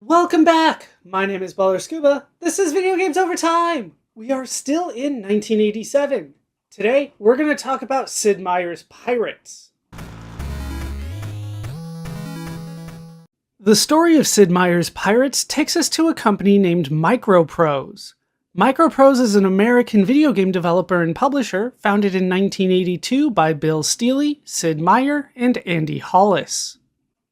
Welcome back! My name is Baller Scuba. This is Video Games Over Time! We are still in 1987. Today, we're going to talk about Sid Meier's Pirates. The story of Sid Meier's Pirates takes us to a company named MicroProse. MicroProse is an American video game developer and publisher founded in 1982 by Bill Steely, Sid Meier, and Andy Hollis.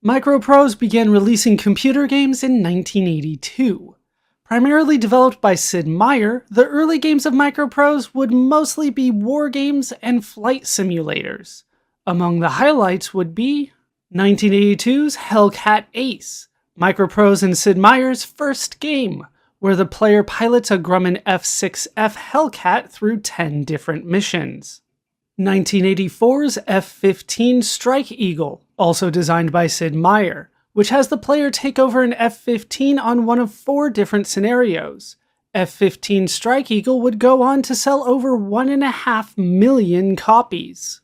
MicroProse began releasing computer games in 1982. Primarily developed by Sid Meier, the early games of MicroProse would mostly be war games and flight simulators. Among the highlights would be 1982's Hellcat Ace, MicroProse and Sid Meier's first game, where the player pilots a Grumman F6F Hellcat through 10 different missions. 1984's F-15 Strike Eagle, also designed by Sid Meier, which has the player take over an F-15 on one of 4 different scenarios. F-15 Strike Eagle would go on to sell over 1.5 million copies.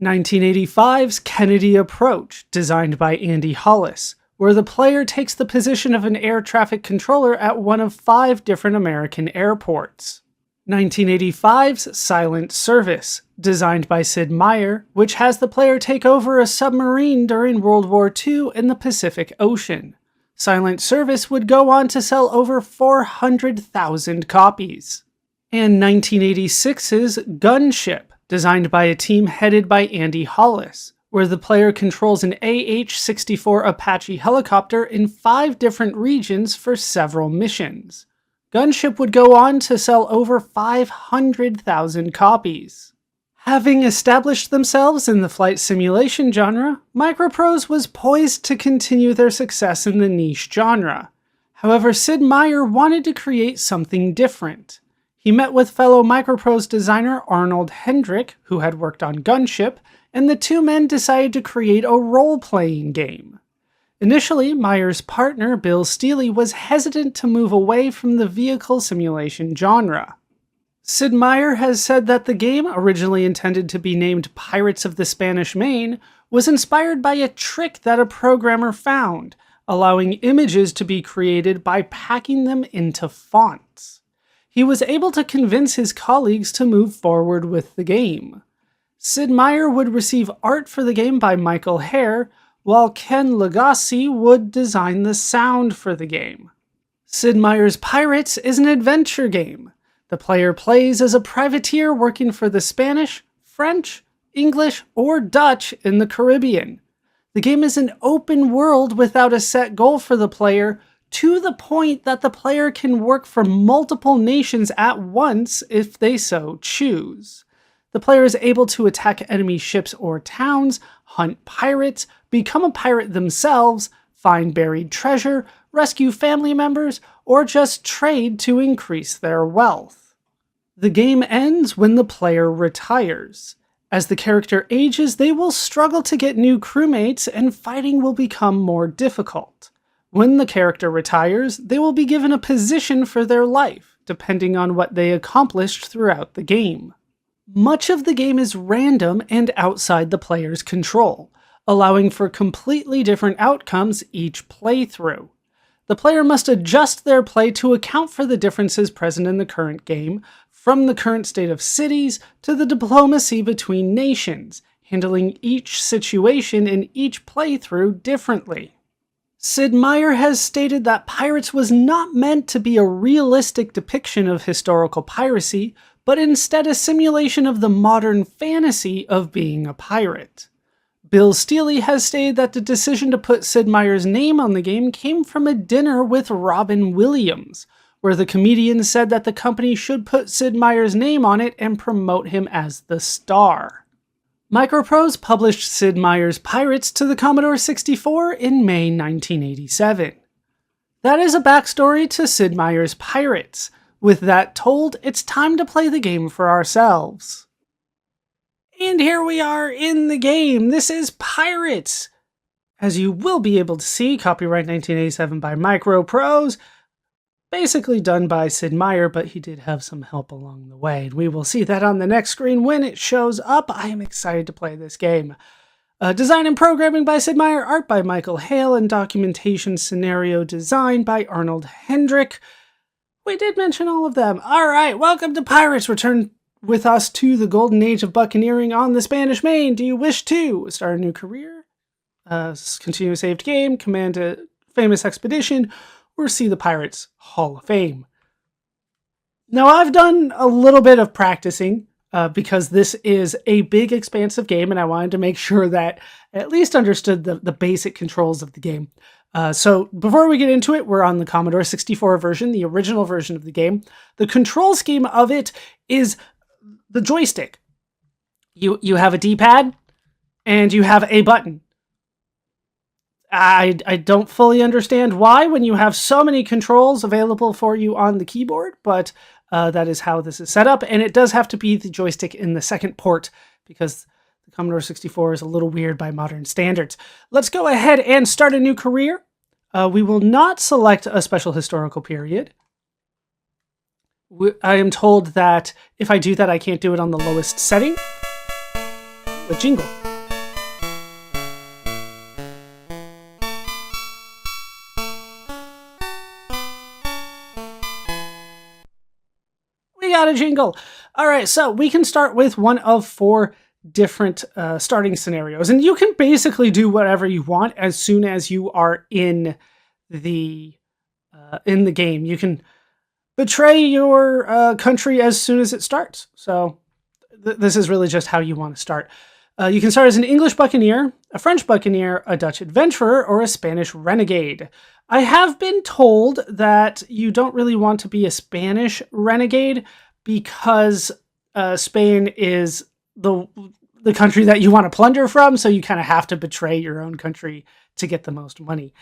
1985's Kennedy Approach, designed by Andy Hollis, where the player takes the position of an air traffic controller at one of 5 different American airports. 1985's Silent Service, designed by Sid Meier, which has the player take over a submarine during World War II in the Pacific Ocean. Silent Service would go on to sell over 400,000 copies. And 1986's Gunship, designed by a team headed by Andy Hollis, where the player controls an AH-64 Apache helicopter in 5 different regions for several missions. Gunship would go on to sell over 500,000 copies. Having established themselves in the flight simulation genre, MicroProse was poised to continue their success in the niche genre. However, Sid Meier wanted to create something different. He met with fellow MicroProse designer Arnold Hendrick, who had worked on Gunship, and the two men decided to create a role-playing game. Initially, Meier's partner, Bill Steely, was hesitant to move away from the vehicle simulation genre. Sid Meier has said that the game, originally intended to be named Pirates of the Spanish Main, was inspired by a trick that a programmer found, allowing images to be created by packing them into fonts. He was able to convince his colleagues to move forward with the game. Sid Meier would receive art for the game by Michael Hare, while Ken Lagasse would design the sound for the game. Sid Meier's Pirates is an adventure game. The player plays as a privateer working for the Spanish, French, English, or Dutch in the Caribbean. The game is an open world without a set goal for the player, to the point that the player can work for multiple nations at once if they so choose. The player is able to attack enemy ships or towns, hunt pirates, become a pirate themselves, find buried treasure, rescue family members, or just trade to increase their wealth. The game ends when the player retires. As the character ages, they will struggle to get new crewmates and fighting will become more difficult. When the character retires, they will be given a position for their life, depending on what they accomplished throughout the game. Much of the game is random and outside the player's control, allowing for completely different outcomes each playthrough. The player must adjust their play to account for the differences present in the current game, from the current state of cities to the diplomacy between nations, handling each situation in each playthrough differently. Sid Meier has stated that Pirates was not meant to be a realistic depiction of historical piracy, but instead a simulation of the modern fantasy of being a pirate. Bill Steely has stated that the decision to put Sid Meier's name on the game came from a dinner with Robin Williams, where the comedian said that the company should put Sid Meier's name on it and promote him as the star. MicroProse published Sid Meier's Pirates to the Commodore 64 in May 1987. That is a backstory to Sid Meier's Pirates. With that told, it's time to play the game for ourselves. And here we are in the game. This is Pirates. As you will be able to see, copyright 1987 by MicroProse. Basically done by Sid Meier, but he did have some help along the way. And we will see that on the next screen when it shows up. I am excited to play this game. Design and programming by Sid Meier, art by Michael Hale, and documentation scenario design by Arnold Hendrick. We did mention all of them. All right, welcome to Pirates. Return with us to the golden age of buccaneering on the Spanish Main. Do you wish to start a new career, continue a saved game, command a famous expedition, or see the Pirates Hall of Fame? Now, I've done a little bit of practicing because this is a big, expansive game, and I wanted to make sure that I at least understood the basic controls of the game. So before we get into it, we're on the Commodore 64 version, the original version of the game. The control scheme of it is the joystick. You have a D-pad, and you have a button. I don't fully understand why when you have so many controls available for you on the keyboard, but that is how this is set up, and it does have to be the joystick in the second port because the Commodore 64 is a little weird by modern standards. Let's go ahead and start a new career. We will not select a special historical period. I am told that if I do that, I can't do it on the lowest setting. A jingle. We got a jingle. All right, so we can start with one of 4 different starting scenarios, and you can basically do whatever you want as soon as you are in the game. You can betray your country as soon as it starts. So this is really just how you want to start. You can start as an English buccaneer, a French buccaneer, a Dutch adventurer, or a Spanish renegade. I have been told that you don't really want to be a Spanish renegade because Spain is the country that you want to plunder from, so you kind of have to betray your own country to get the most money.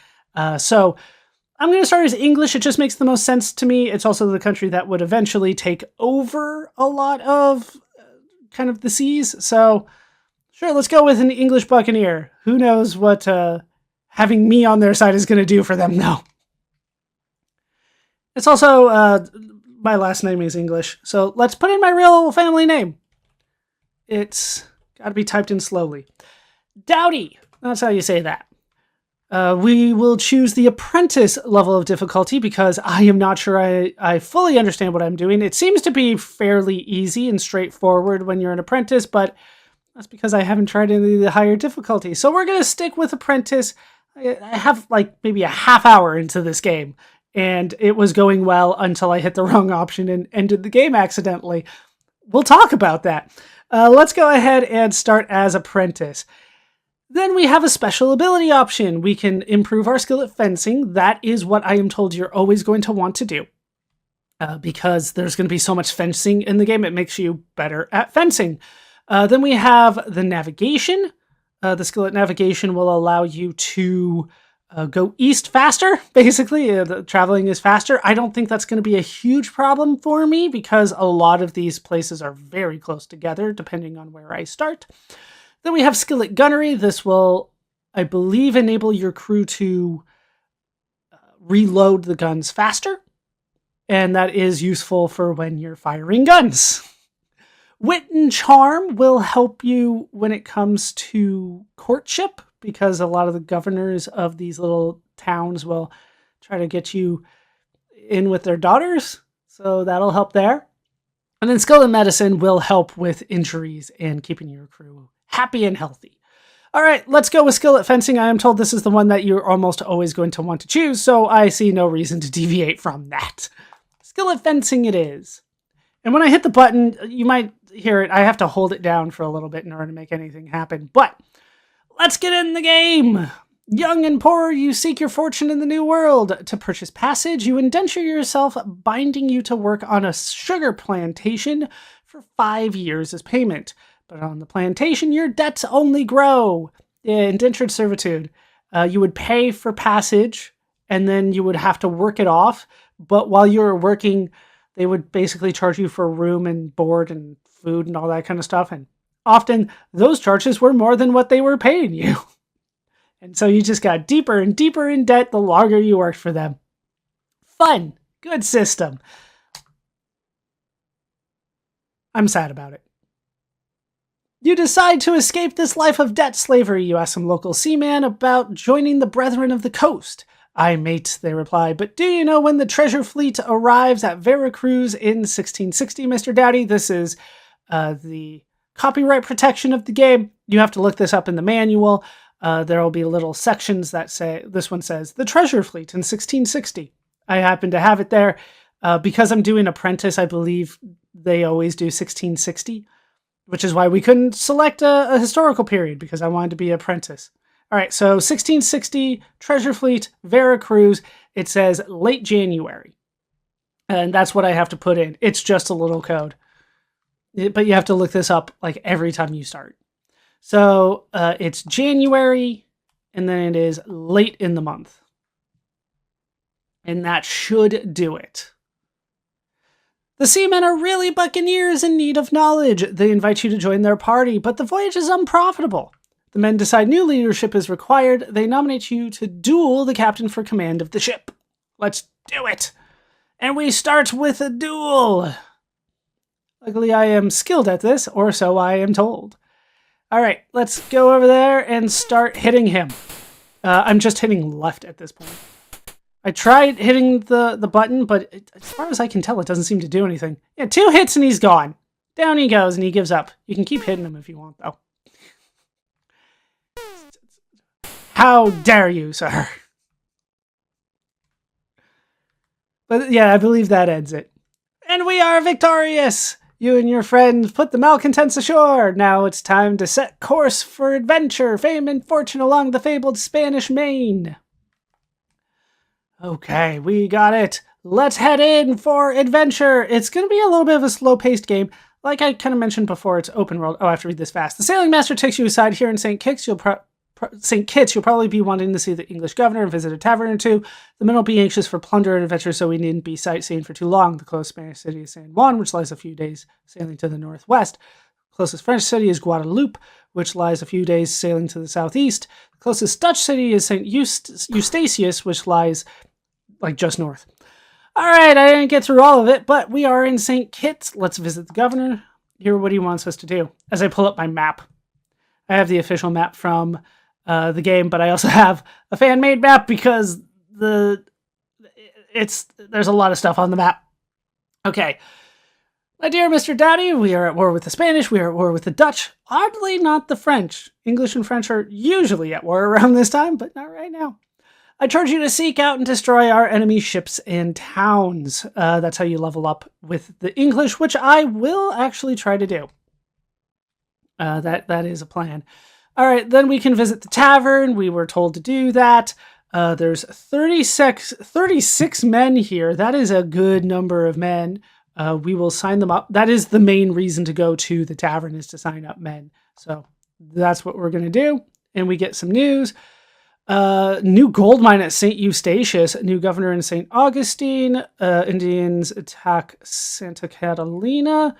So I'm going to start as English. It just makes the most sense to me. It's also the country that would eventually take over a lot of kind of the seas. So sure, let's go with an English buccaneer. Who knows what having me on their side is going to do for them, though. It's also, my last name is English, so let's put in my real family name. It's got to be typed in slowly. Dowdy, that's how you say that. We will choose the apprentice level of difficulty because I am not sure I fully understand what I'm doing. It seems to be fairly easy and straightforward when you're an apprentice, but that's because I haven't tried any of the higher difficulty. So we're going to stick with apprentice. I have like maybe a half hour into this game, and it was going well until I hit the wrong option and ended the game accidentally. We'll talk about that. Let's go ahead and start as apprentice. Then we have a special ability option. We can improve our skill at fencing. That is what I am told you're always going to want to do. Because there's going to be so much fencing in the game, it makes you better at fencing. Then we have the navigation. The skill at navigation will allow you to go east faster, basically. The traveling is faster. I don't think that's going to be a huge problem for me because a lot of these places are very close together, depending on where I start. Then we have skill at gunnery. This will, I believe, enable your crew to reload the guns faster, and that is useful for when you're firing guns. Wit and charm will help you when it comes to courtship, because a lot of the governors of these little towns will try to get you in with their daughters, so that'll help there. And then skill in medicine will help with injuries and keeping your crew happy and healthy. All right, let's go with skill at fencing. I am told this is the one that you're almost always going to want to choose, so I see no reason to deviate from that. Skill at fencing it is. And when I hit the button, you might hear it. I have to hold it down for a little bit in order to make anything happen. But let's get in the game. Young and poor, you seek your fortune in the new world. To purchase passage, you indenture yourself, binding you to work on a sugar plantation for 5 years as payment. But on the plantation, your debts only grow. Indentured servitude. You would pay for passage, and then you would have to work it off. But while you were working, they would basically charge you for room and board and food and all that kind of stuff. And often those charges were more than what they were paying you. And so you just got deeper and deeper in debt the longer you worked for them. Fun. Good system. I'm sad about it. You decide to escape this life of debt slavery. You ask some local seaman about joining the Brethren of the Coast. Aye, mate, they reply, but do you know when the treasure fleet arrives at Veracruz in 1660, Mr. Dowdy? This is the copyright protection of the game. You have to look this up in the manual. There will be little sections that say, this one says, the treasure fleet in 1660. I happen to have it there. Because I'm doing Apprentice, I believe they always do 1660, which is why we couldn't select a historical period, because I wanted to be Apprentice. All right, so 1660, treasure fleet, Veracruz. It says late January. And that's what I have to put in. It's just a little code. But you have to look this up like every time you start. So it's January, and then it is late in the month. And that should do it. The seamen are really buccaneers in need of knowledge. They invite you to join their party, but the voyage is unprofitable. The men decide new leadership is required. They nominate you to duel the captain for command of the ship. Let's do it. And we start with a duel. Luckily, I am skilled at this, or so I am told. All right, let's go over there and start hitting him. I'm just hitting left at this point. I tried hitting the button, but as far as I can tell, it doesn't seem to do anything. Yeah, 2 hits and he's gone. Down he goes and he gives up. You can keep hitting him if you want, though. How dare you, sir? But yeah, I believe that ends it. And we are victorious! You and your friends put the malcontents ashore. Now it's time to set course for adventure, fame, and fortune along the fabled Spanish Main. Okay, we got it. Let's head in for adventure. It's going to be a little bit of a slow-paced game. Like I kind of mentioned before, it's open world. Oh, I have to read this fast. The sailing master takes you aside here in St. Kitts. You'll probably be wanting to see the English governor and visit a tavern or two. The men will be anxious for plunder and adventure, so we needn't be sightseeing for too long. The closest Spanish city is San Juan, which lies a few days sailing to the northwest. The closest French city is Guadeloupe, which lies a few days sailing to the southeast. The closest Dutch city is St. Eustatius, which lies like just north. All right, I didn't get through all of it, but we are in St. Kitts. Let's visit the governor, hear what he wants us to do. As I pull up my map, I have the official map from the game, but I also have a fan-made map because there's a lot of stuff on the map. Okay. My dear Mr. Dowdy, we are at war with the Spanish, we are at war with the Dutch, oddly not the French. English and French are usually at war around this time, but not right now. I charge you to seek out and destroy our enemy ships and towns. That's how you level up with the English, which I will actually try to do. That is a plan. All right, then we can visit the tavern. We were told to do that. There's 36 men here. That is a good number of men. We will sign them up. That is the main reason to go to the tavern, is to sign up men. So that's what we're going to do. And we get some news. New gold mine at St. Eustatius, new governor in St. Augustine. Indians attack Santa Catalina.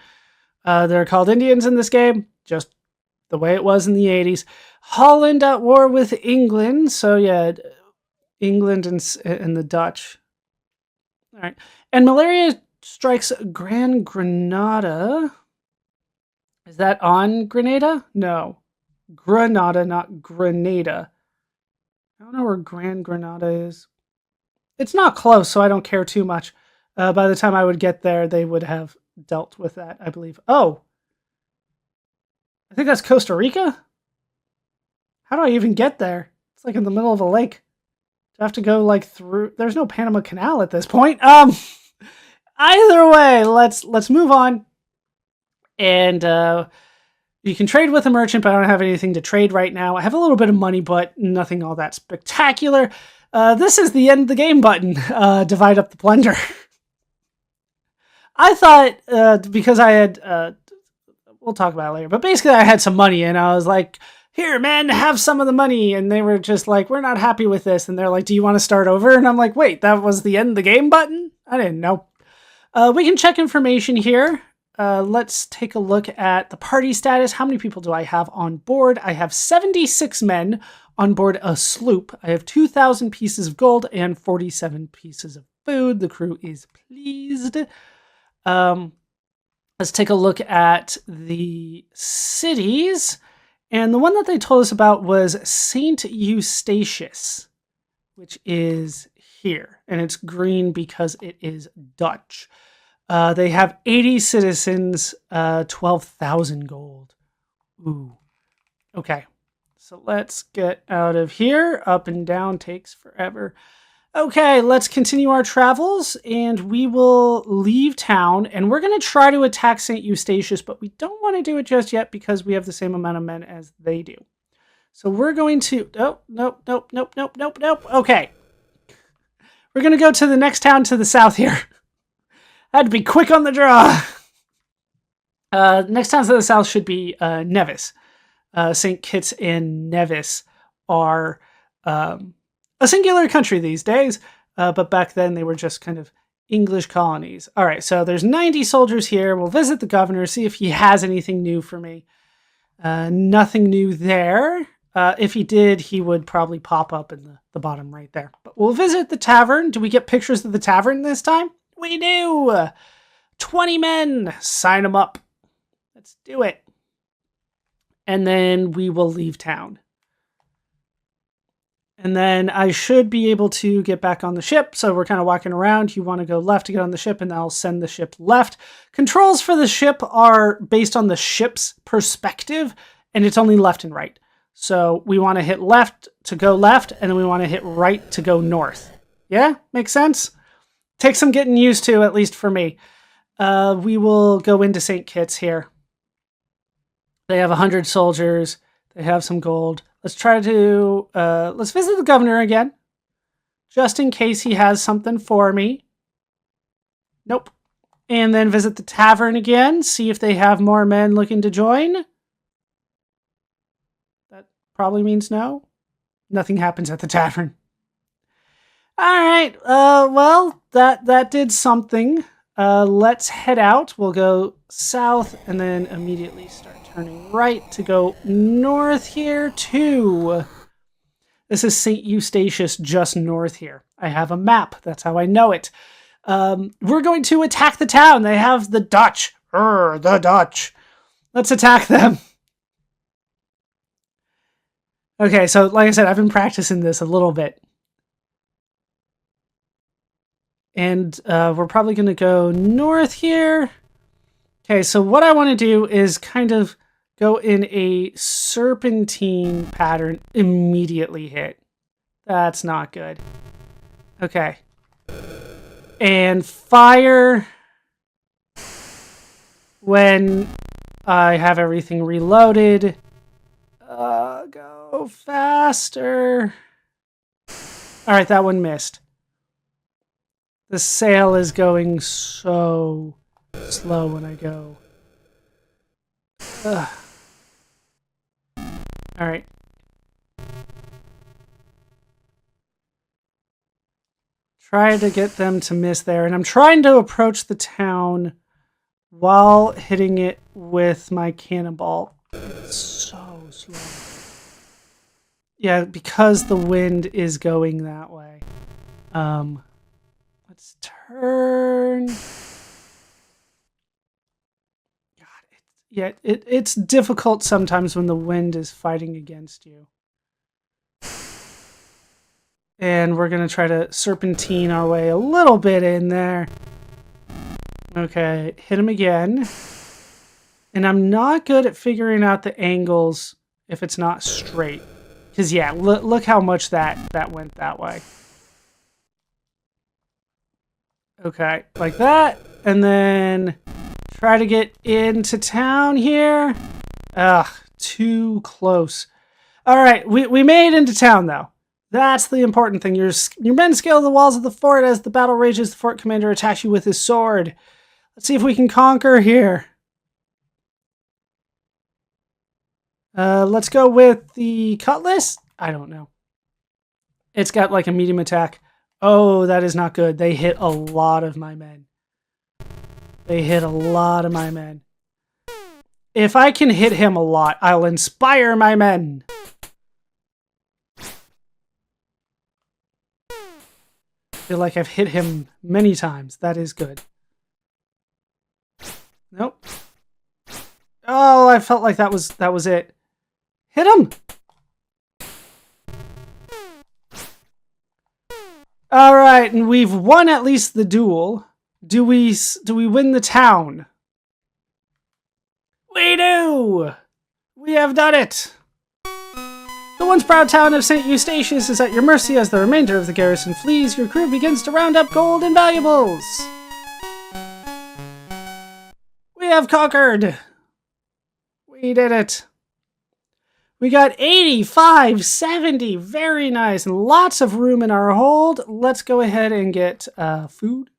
They're called Indians in this game, just the way it was in the 80s. Holland at war with England. So yeah, England and the Dutch. All right. And malaria strikes Gran Granada. Is that on Grenada? No. Granada, not Grenada. I don't know where Gran Granada is. It's not close, so I don't care too much. By the time I would get there, they would have dealt with that, I believe. Oh! I think that's Costa Rica? How do I even get there? It's like in the middle of a lake. Do I have to go like through? There's no Panama Canal at this point. Either way, let's move on. And you can trade with a merchant, but I don't have anything to trade right now. I have a little bit of money, but nothing all that spectacular. This is the end of the game button. Divide up the plunder. I thought, because I had, we'll talk about it later, but basically I had some money and I was like, here, man, have some of the money. And they were just like, we're not happy with this. And they're like, do you want to start over? And I'm like, wait, that was the end of the game button? I didn't know. We can check information here. Let's take a look at the party status. How many people do I have on board? I have 76 men on board a sloop. I have 2,000 pieces of gold and 47 pieces of food. The crew is pleased. Let's take a look at the cities. And the one that they told us about was St. Eustatius, which is here. And it's green because it is Dutch. They have 80 citizens, 12,000 gold. Ooh. Okay. So let's get out of here. Up and down takes forever. Okay, let's continue our travels, and we will leave town, and we're going to try to attack St. Eustatius, but we don't want to do it just yet because we have the same amount of men as they do. So we're going to... Oh, nope. Okay. We're going to go to the next town to the south here. I had to be quick on the draw. Next town to the south should be Nevis. St. Kitts and Nevis are... a singular country these days, but back then they were just kind of English colonies. All right, so there's 90 soldiers here. We'll visit the governor, see if he has anything new for me. Nothing new there. If he did, he would probably pop up in the bottom right there. But we'll visit the tavern. Do we get pictures of the tavern this time? We do! 20 men! Sign them up. Let's do it. And then we will leave town. And then I should be able to get back on the ship. So we're kind of walking around. You want to go left to get on the ship, and I'll send the ship left. Controls for the ship are based on the ship's perspective, and it's only left and right. So we want to hit left to go left, and then we want to hit right to go north. Yeah? Makes sense? Takes some getting used to, at least for me. We will go into St. Kitts here. They have 100 soldiers. They have some gold. Let's try to, let's visit the governor again, just in case he has something for me. Nope. And then visit the tavern again, see if they have more men looking to join. That probably means no. Nothing happens at the tavern. All right, well, that did something. Let's head out. We'll go south and then immediately start turning right to go north here too. This is St. Eustatius just north here. I have a map. That's how I know it. We're going to attack the town. They have the Dutch. The Dutch. Let's attack them. Okay, so like I said, I've been practicing this a little bit. And we're probably going to go north here. Okay, so what I want to do is kind of go in a serpentine pattern, immediately hit. That's not good. Okay. And fire when I have everything reloaded. Go faster. All right, that one missed. The sail is going so slow when I go. Ugh. All right. Try to get them to miss there. And I'm trying to approach the town while hitting it with my cannonball. It's so slow. Yeah, because the wind is going that way. Let's turn. God, it's difficult sometimes when the wind is fighting against you. And we're going to try to serpentine our way a little bit in there. Okay, hit him again. And I'm not good at figuring out the angles if it's not straight. Because, yeah, look how much that went that way. Okay, like that. And then try to get into town here. Ugh, too close. All right, we made it into town, though. That's the important thing. Your men scale the walls of the fort. As the battle rages, the fort commander attacks you with his sword. Let's see if we can conquer here. Let's go with the cutlass. I don't know. It's got like a medium attack. Oh, that is not good. They hit a lot of my men. They hit a lot of my men. If I can hit him a lot, I'll inspire my men. I feel like I've hit him many times. That is good. Nope. Oh, I felt like that was it. Hit him! All right, and we've won at least the duel. Do we win the town? We do! We have done it! The once proud town of St. Eustatius is at your mercy as the remainder of the garrison flees. Your crew begins to round up gold and valuables. We have conquered! We did it! We got 85, 70, very nice, and lots of room in our hold. Let's go ahead and get food.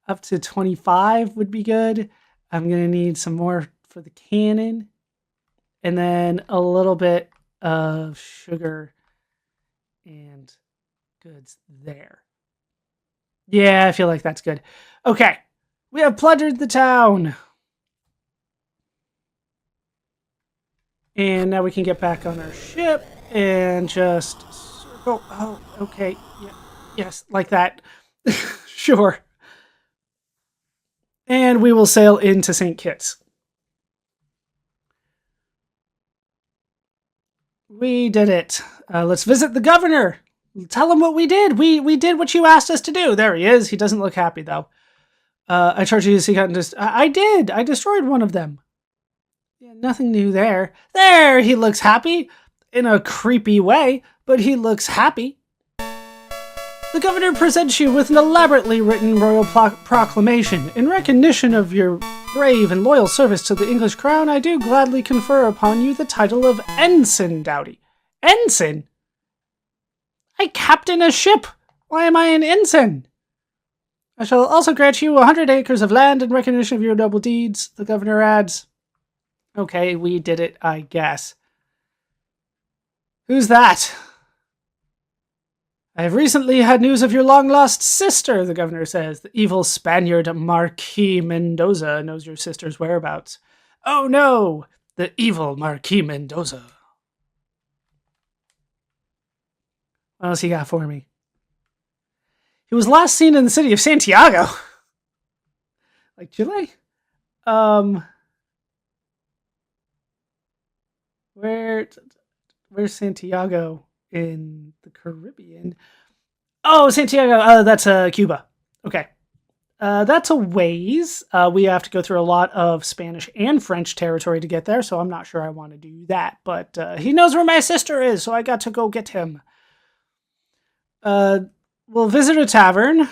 Up to 25 would be good. I'm going to need some more for the cannon. And then a little bit of sugar and goods there. Yeah, I feel like that's good. Okay, we have plundered the town. And now we can get back on our ship and just circle. Oh, okay. Yeah. Yes, like that. Sure. And we will sail into St. Kitts. We did it. Let's visit the governor. Tell him what we did. We did what you asked us to do. There he is. He doesn't look happy, though. I charge you to seek out and just... I did. I destroyed one of them. Yeah, nothing new there. There, he looks happy. In a creepy way, but he looks happy. The governor presents you with an elaborately written royal proclamation. In recognition of your brave and loyal service to the English crown, I do gladly confer upon you the title of Ensign, Doughty. Ensign? I captain a ship. Why am I an ensign? I shall also grant you 100 acres of land in recognition of your noble deeds, the governor adds. Okay, we did it, I guess. Who's that? I have recently had news of your long-lost sister, the governor says. The evil Spaniard Marquis Mendoza knows your sister's whereabouts. Oh no, the evil Marquis Mendoza. What else he got for me? He was last seen in the city of Santiago. Like Chile? Where's Santiago in the Caribbean? Oh, Santiago. That's Cuba. Okay. That's a ways. We have to go through a lot of Spanish and French territory to get there, so I'm not sure I want to do that. But he knows where my sister is, so I got to go get him. We'll visit a tavern.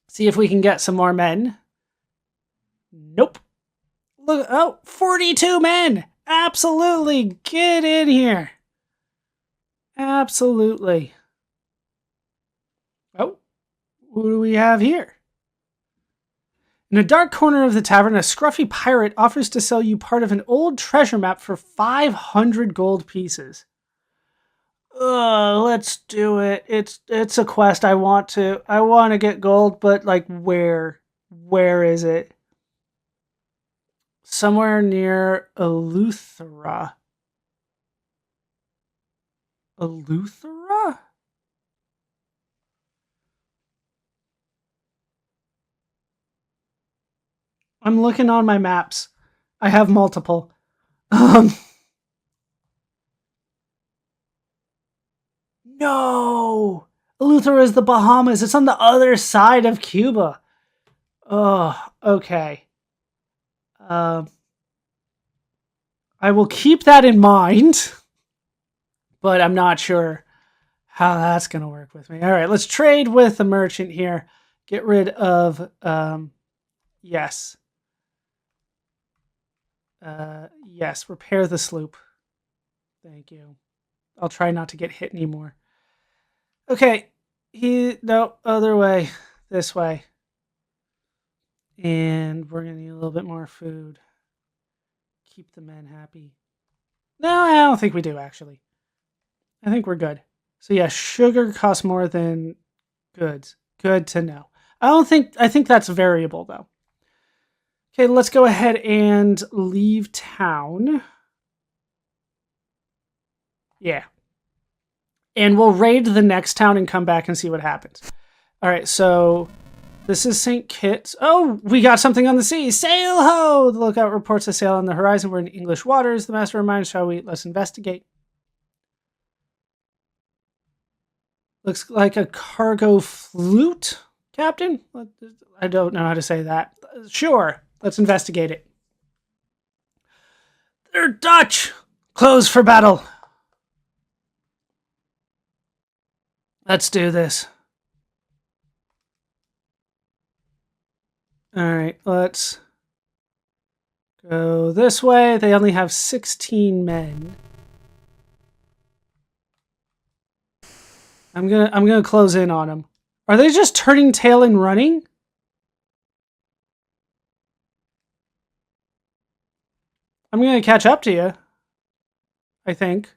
See if we can get some more men. Nope. Look, oh, 42 men! Absolutely, get in here. Absolutely. Oh, what do we have here? In a dark corner of the tavern, a scruffy pirate offers to sell you part of an old treasure map for 500 gold pieces. Let's do it. It's a quest. I want to get gold, but like where? Where is it? Somewhere near Eleuthera. Eleuthera? I'm looking on my maps. I have multiple. No! Eleuthera is the Bahamas. It's on the other side of Cuba. Oh, okay. I will keep that in mind, but I'm not sure how that's going to work with me. All right, let's trade with the merchant here. Get rid of, yes. Yes, repair the sloop. Thank you. I'll try not to get hit anymore. Okay, no, other way, this way. And we're going to need a little bit more food. Keep the men happy. No, I don't think we do, actually. I think we're good. So yeah, sugar costs more than goods. Good to know. I think that's variable, though. Okay, let's go ahead and leave town. Yeah. And we'll raid the next town and come back and see what happens. All right, so This is St. Kitts. Oh, we got something on the sea. Sail ho! The lookout reports a sail on the horizon. We're in English waters. The master reminds, shall we? Let's investigate. Looks like a cargo flute, Captain? I don't know how to say that. Sure, let's investigate it. They're Dutch! Close for battle. Let's do this. Alright, let's go this way. They only have 16 men. I'm gonna close in on them. Are they just turning tail and running? I'm gonna catch up to you, I think.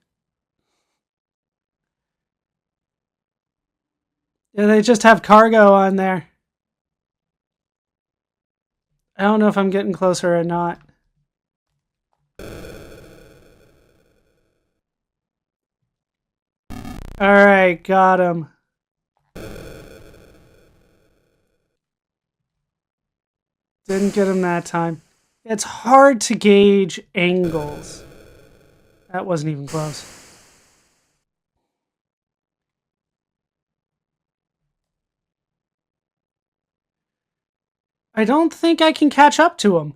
Yeah, they just have cargo on there. I don't know if I'm getting closer or not. Alright, got him. Didn't get him that time. It's hard to gauge angles. That wasn't even close. I don't think I can catch up to him.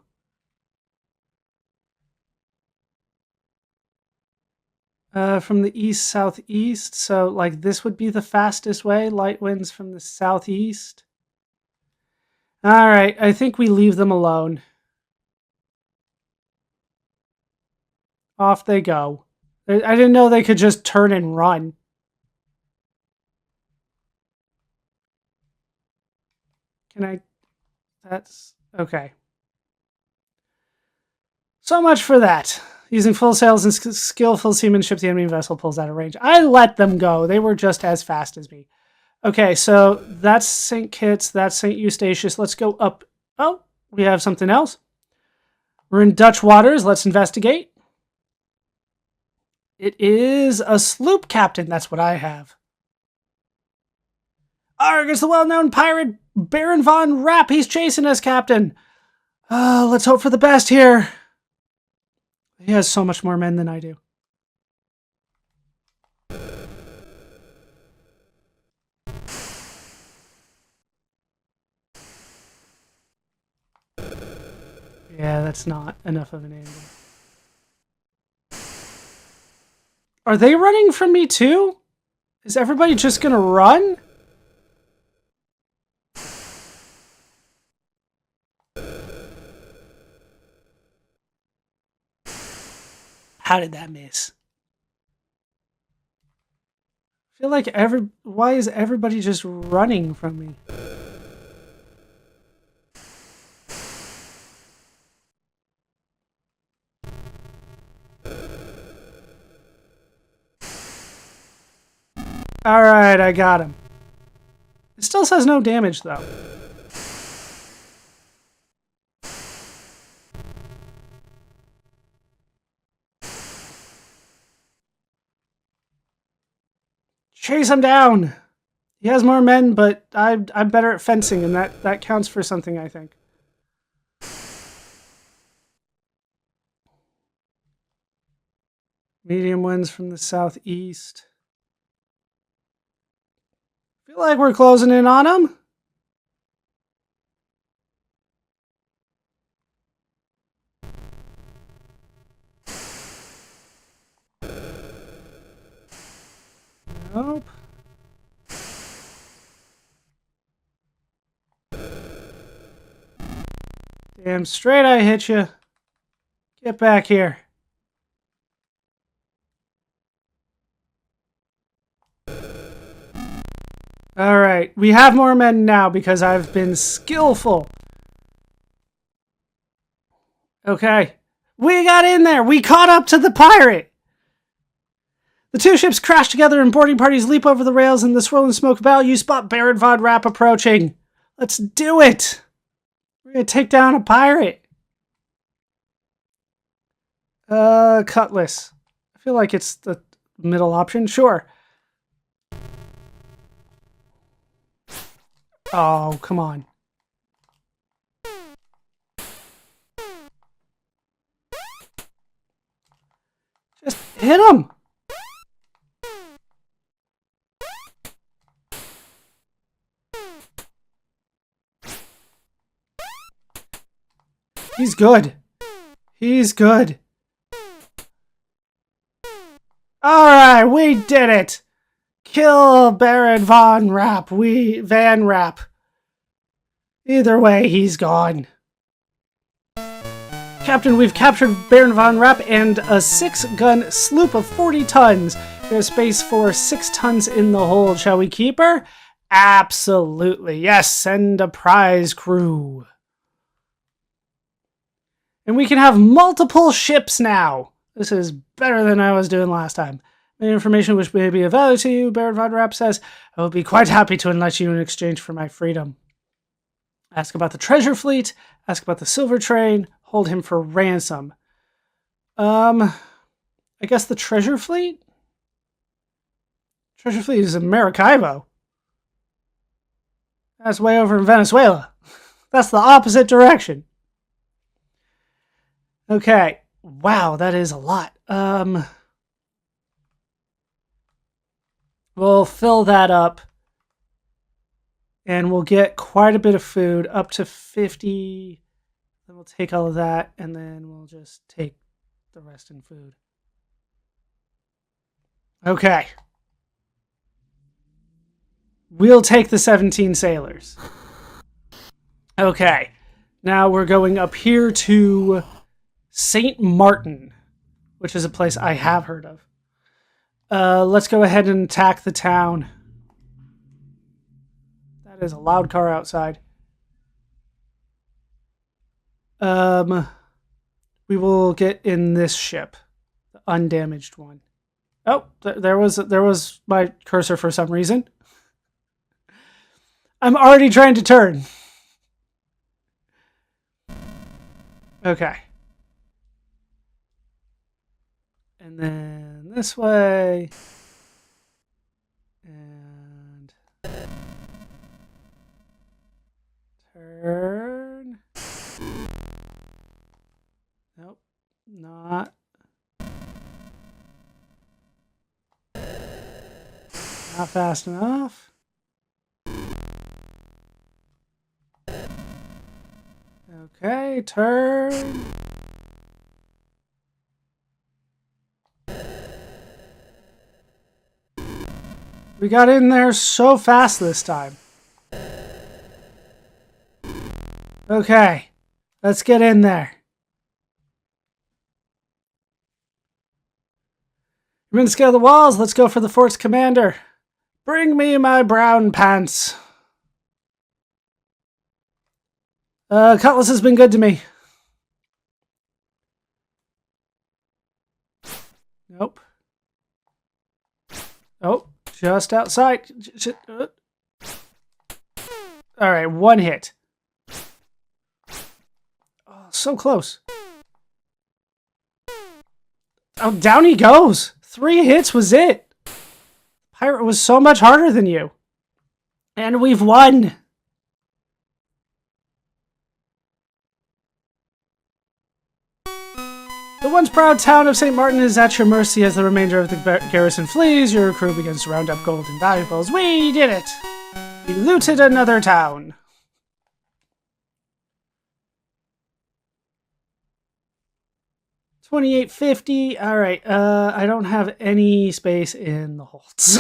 From the east-southeast, so like this would be the fastest way. Light winds from the southeast. Alright, I think we leave them alone. Off they go. I didn't know they could just turn and run. Can I... That's... Okay. So much for that. Using full sails and skillful seamanship, the enemy vessel pulls out of range. I let them go. They were just as fast as me. Okay, so that's St. Kitts. That's St. Eustatius. Let's go up. Oh, we have something else. We're in Dutch waters. Let's investigate. It is a sloop, Captain. That's what I have. Arg, it's the well-known pirate Baron von Rapp. He's chasing us, Captain. Let's hope for the best here. He has so much more men than I do. Yeah, that's not enough of an angle. Are they running from me too? Is everybody just gonna run? How did that miss? I feel like why is everybody just running from me? Alright, I got him. It still says no damage, though. Chase him down! He has more men, but I'm better at fencing, and that counts for something, I think. Medium winds from the southeast. Feel like we're closing in on him. Nope. Damn straight I hit you. Get back here. Alright, we have more men now because I've been skillful. Okay. We got in there! We caught up to the pirate! The two ships crash together and boarding parties leap over the rails in the swirling smoke about. You spot Baron von Rapp approaching. Let's do it! We're gonna take down a pirate. Cutlass. I feel like it's the middle option. Sure. Oh, come on. Hit him! He's good. He's good. Alright, we did it! Kill Baron Von Rapp. Van Rapp. Either way, he's gone. Captain, we've captured Baron Von Rapp and a 6-gun sloop of 40 tons. There's space for 6 tons in the hold. Shall we keep her? Absolutely. Yes, send a prize crew. And we can have multiple ships now. This is better than I was doing last time. The information which may be of value to you, Baron Von Rapp says, I will be quite happy to enlist you in exchange for my freedom. Ask about the treasure fleet. Ask about the silver train. Hold him for ransom. I guess the treasure fleet? Treasure fleet is in Maracaibo. That's way over in Venezuela. That's the opposite direction. Okay. Wow, that is a lot. We'll fill that up. And we'll get quite a bit of food, up to 50. Then we'll take all of that, and then we'll just take the rest in food. Okay. We'll take the 17 sailors. Okay. Now we're going up here to St. Martin, which is a place I have heard of. Let's go ahead and attack the town. That is a loud car outside. We will get in this ship, the undamaged one. Oh, there was my cursor for some reason. I'm already trying to turn. Okay. And then this way. And turn. Nope, not. Not fast enough. Okay, turn. We got in there so fast this time. Okay, let's get in there. You're going to scale the walls. Let's go for the fort's commander. Bring me my brown pants. Cutlass has been good to me. Nope. Oh, just outside. All right, one hit. Oh, so close. Oh, down he goes. 3 hits was it. Pirate was so much harder than you. And we've won. The once proud town of St. Martin is at your mercy as the remainder of the garrison flees. Your crew begins to round up gold and valuables. We did it! We looted another town. $28.50. All right. I don't have any space in the holds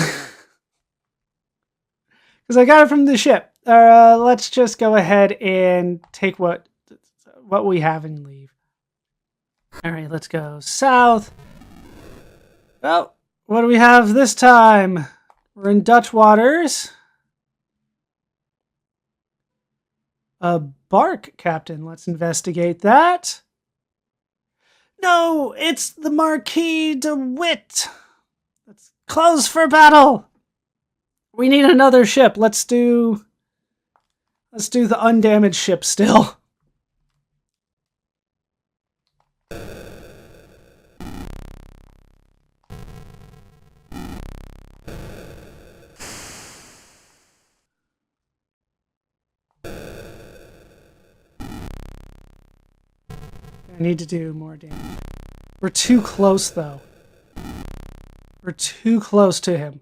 because I got it from the ship. Let's just go ahead and take what we have and leave. All right, let's go south. Oh, what do we have this time? We're in Dutch waters. A bark, Captain. Let's investigate that. No, it's the Marquis de Witt. Let's close for battle. We need another ship. Let's do the undamaged ship still. I need to do more damage. We're too close, though. We're too close to him.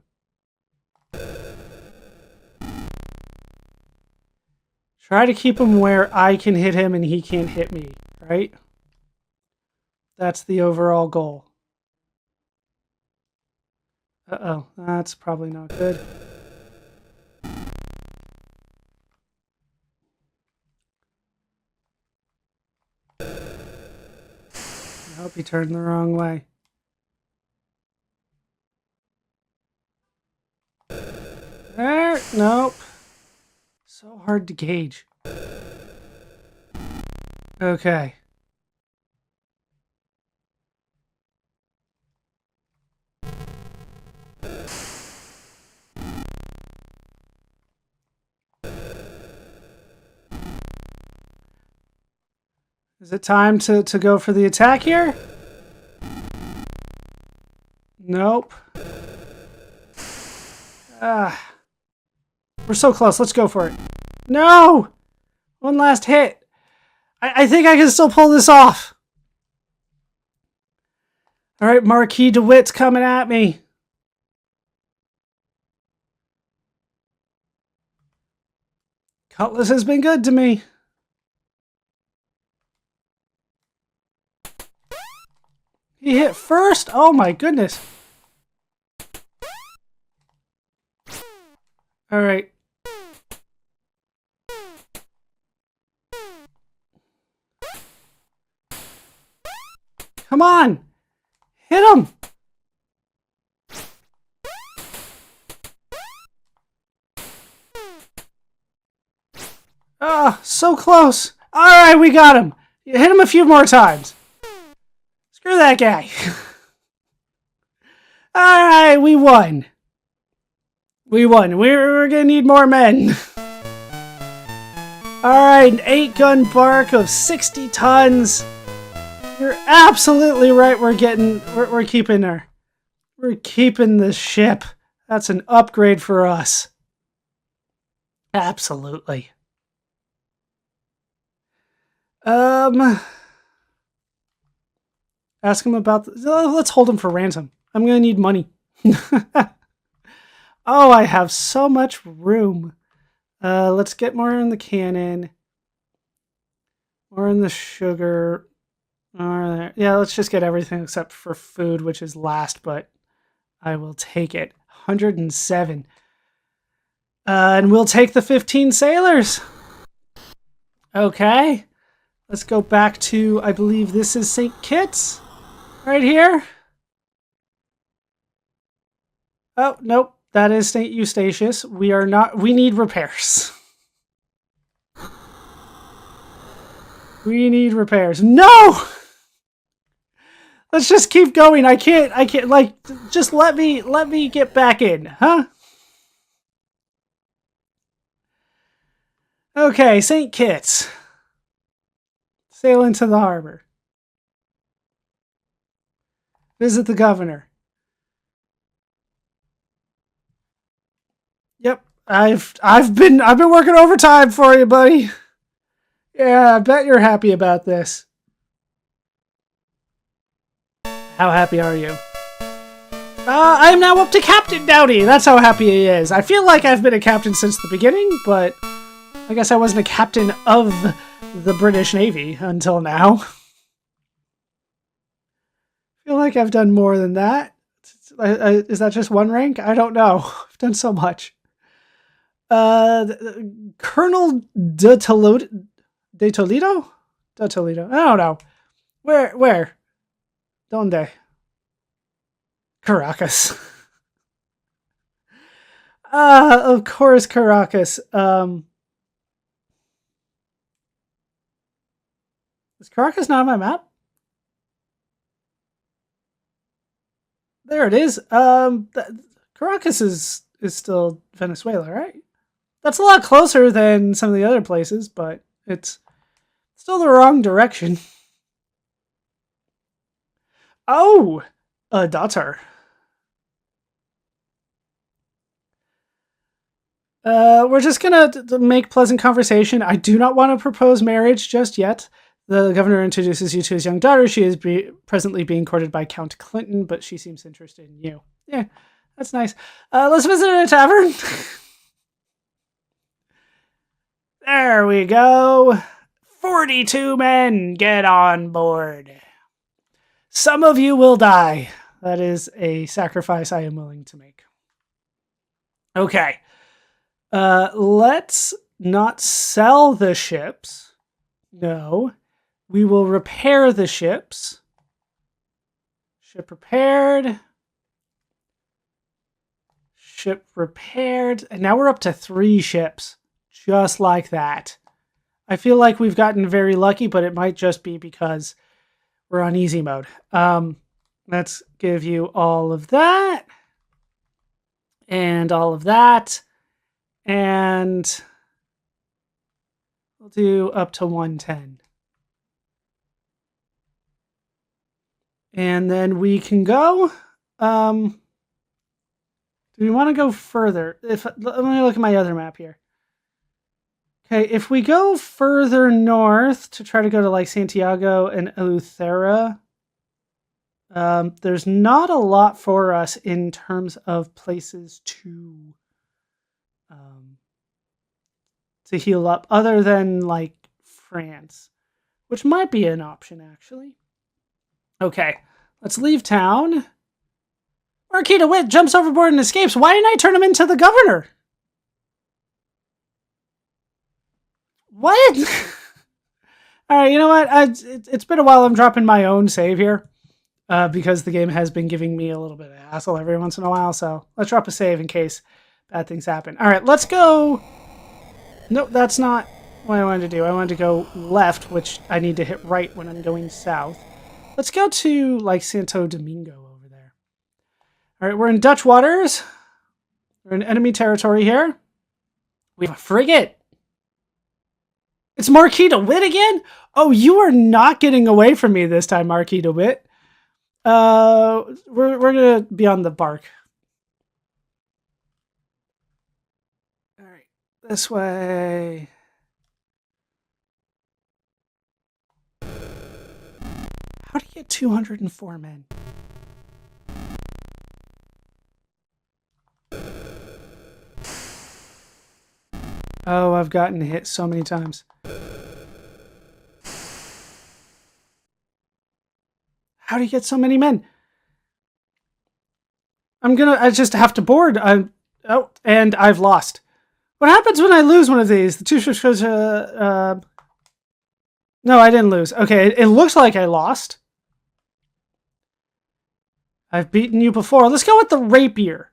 Try to keep him where I can hit him and he can't hit me, right? That's the overall goal. Uh-oh, that's probably not good. I hope he turned the wrong way. There, nope. So hard to gauge. Okay. Is it time to go for the attack here? Nope. We're so close. Let's go for it. No! One last hit. I think I can still pull this off. All right, Marquis DeWitt's coming at me. Cutlass has been good to me. He hit first? Oh my goodness. All right. Come on. Hit him. Ah, so close. All right, we got him. You hit him a few more times. Screw that guy. All right, we won. We won. We're going to need more men. All right, an 8-gun bark of 60 tons. You're absolutely right. We're keeping her. We're keeping the ship. That's an upgrade for us. Absolutely. Ask him about... let's hold him for ransom. I'm going to need money. Oh, I have so much room. Let's get more in the cannon. More in the sugar. Yeah, let's just get everything except for food, which is last, but I will take it. 107. And we'll take the 15 sailors. Okay. Let's go back to, I believe this is St. Kitts. Right here. Oh, nope. That is St. Eustatius. We need repairs. We need repairs. No! Let's just keep going. I can't, like, just let me get back in, huh? Okay, St. Kitts. Sail into the harbor. Visit the governor. Yep, I've been working overtime for you, buddy. Yeah, I bet you're happy about this. How happy are you? I'm now up to Captain Dowdy. That's how happy he is. I feel like I've been a captain since the beginning, but I guess I wasn't a captain of the British Navy until now. I feel like I've done more than that. Is that just one rank? I don't know. I've done so much. Colonel de Toledo? De Toledo? De Toledo. I don't know. Where? Donde? Caracas. Of course, Caracas. Is Caracas not on my map? There it is. Caracas is still Venezuela, right? That's a lot closer than some of the other places, but it's still the wrong direction. Oh, a daughter. We're just gonna make pleasant conversation. I do not want to propose marriage just yet. The governor introduces you to his young daughter. She is presently being courted by Count Clinton, but she seems interested in you. Yeah, that's nice. Let's visit a tavern. There we go. 42 men, get on board. Some of you will die. That is a sacrifice I am willing to make. Okay. Let's not sell the ships. No. We will repair the ships. Ship repaired. Ship repaired. And now we're up to 3 ships. Just like that. I feel like we've gotten very lucky, but it might just be because we're on easy mode. Let's give you all of that. And all of that. And we'll do up to 110. And then we can go. Do we want to go further? Let me look at my other map here. Okay, if we go further north to try to go to like Santiago and Eleuthera, there's not a lot for us in terms of places to heal up other than like France, which might be an option actually. Okay, let's leave town. Marquis de Witt jumps overboard and escapes. Why didn't I turn him into the governor? What? All right, you know what? It's been a while. I'm dropping my own save here because the game has been giving me a little bit of hassle every once in a while. So let's drop a save in case bad things happen. All right, let's go. Nope, that's not what I wanted to do. I wanted to go left, which I need to hit right when I'm going south. Let's go to like Santo Domingo over there. All right, we're in Dutch waters. We're in enemy territory here. We have a frigate. It's Marquis de Witt again? Oh, you are not getting away from me this time, Marquis de Witt. We're gonna be on the bark. All right, this way. How do you get 204 men? Oh, I've gotten hit so many times. How do you get so many men? I just have to board. And I've lost. What happens when I lose one of these? The 2 ships goes, no, I didn't lose. Okay, it looks like I lost. I've beaten you before. Let's go with the rapier.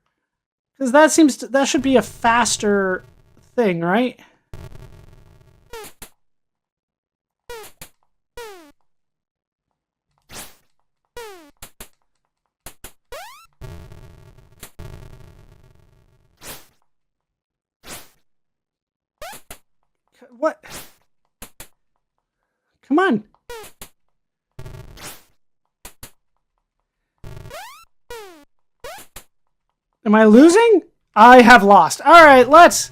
Because that should be a faster thing, right? What? Come on. Am I losing? I have lost. All right, let's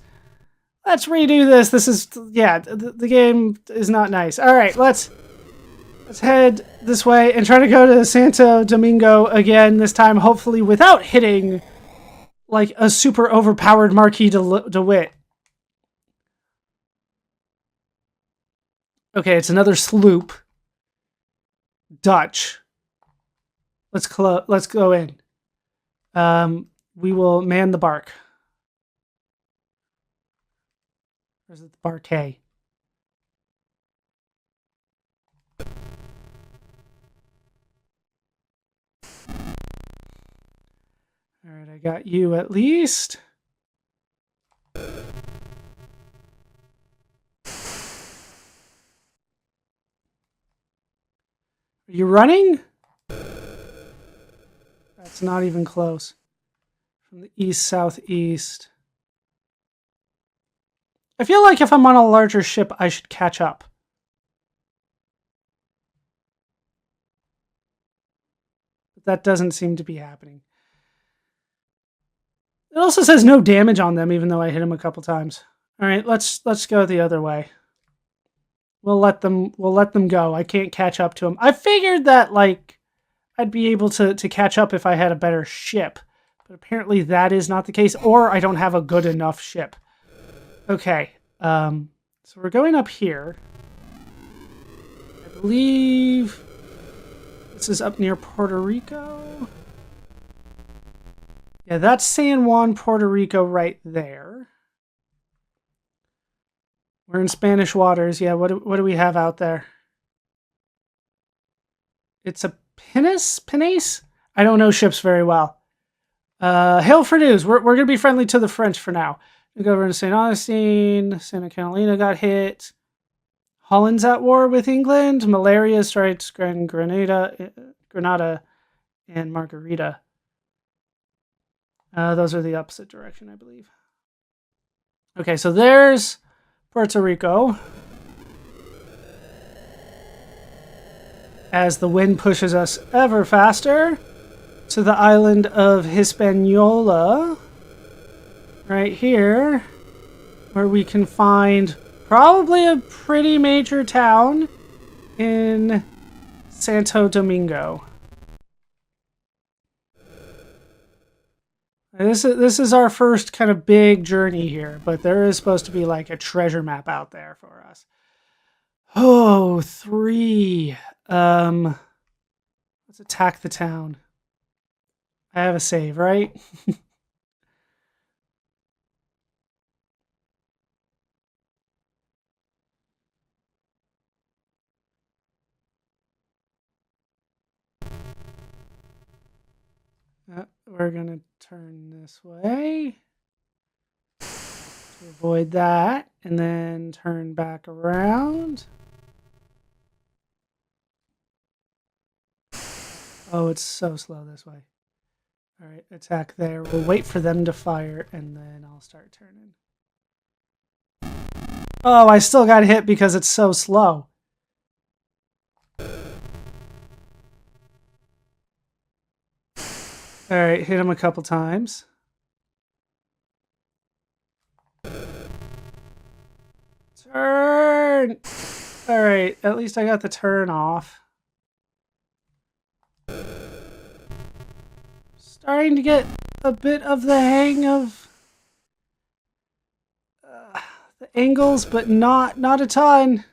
redo this. This is, yeah, the game is not nice. All right, let's head this way and try to go to Santo Domingo again, this time hopefully without hitting like a super overpowered Marquis de Witt. Okay, it's another sloop. Dutch. Let's go in. We will man the bark. Or is it the barquet? All right, I got you at least. Are you running? That's not even close. From the east-southeast. I feel like if I'm on a larger ship, I should catch up. But that doesn't seem to be happening. It also says no damage on them, even though I hit them a couple times. All right, let's go the other way. We'll let them go. I can't catch up to them. I figured that like I'd be able to catch up if I had a better ship, But apparently that is not the case, or I don't have a good enough ship. Okay, so we're going up here. I believe this is up near Puerto Rico. Yeah, that's San Juan, Puerto Rico right there. We're in Spanish waters. Yeah, what do we have out there? It's a pinnace? I don't know ships very well. Hail for news. We're going to be friendly to the French for now. We go over to St. Augustine. Santa Catalina got hit. Holland's at war with England. Malaria strikes Grenada, and Margarita. Those are the opposite direction, I believe. Okay, so there's Puerto Rico. As the wind pushes us ever faster to the island of Hispaniola. Right here, where we can find probably a pretty major town in Santo Domingo. This is our first kind of big journey here, but there is supposed to be like a treasure map out there for us. Oh, 3. Let's attack the town. I have a save, right? We're going to turn this way to avoid that, and then turn back around. Oh, it's so slow this way. All right, attack there. We'll wait for them to fire, and then I'll start turning. Oh, I still got hit because it's so slow. All right, hit him a couple times. Turn! All right, at least I got the turn off. Starting to get a bit of the hang of the angles, but not a ton.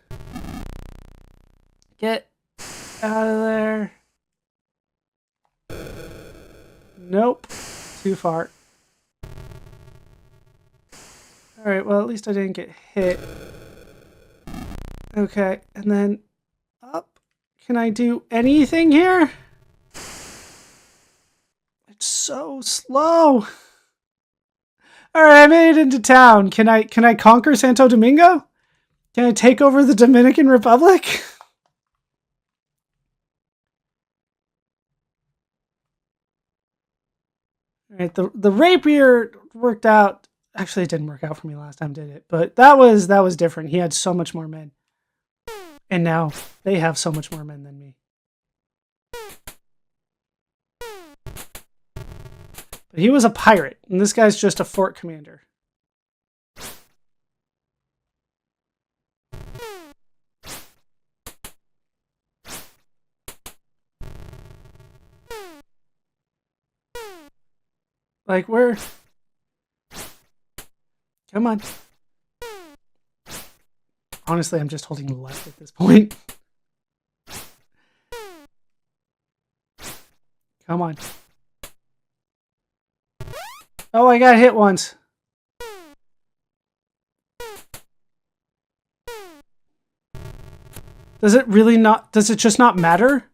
Get out of there. Nope. Too far. Alright, well, at least I didn't get hit. Okay, and then up. Can I do anything here? It's so slow. Alright, I made it into town. Can I conquer Santo Domingo? Can I take over the Dominican Republic? Right, the rapier worked out. Actually, it didn't work out for me last time, did it? But that was different. He had so much more men, and now they have so much more men than me. But he was a pirate, and this guy's just a fort commander. Like, where? Come on. Honestly, I'm just holding left at this point. Come on. Oh, I got hit once. Does it really not? Does it just not matter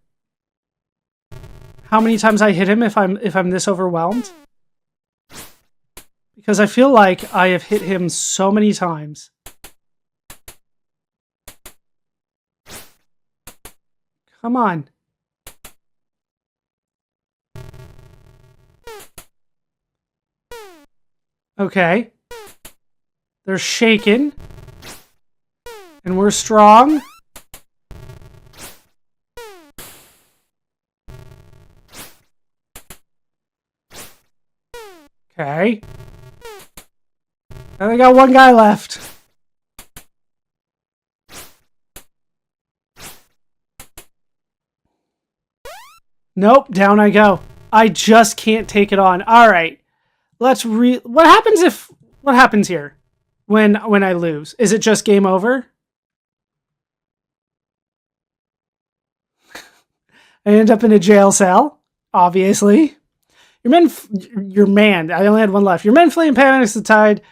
how many times I hit him if I'm this overwhelmed? Because I feel like I have hit him so many times. Come on. Okay. They're shaken. And we're strong. Okay. I only got one guy left. Nope, down I go. I just can't take it on. All right. What happens here when I lose? Is it just game over? I end up in a jail cell, obviously. Your man. I only had one left. Your men flee in panic as the tide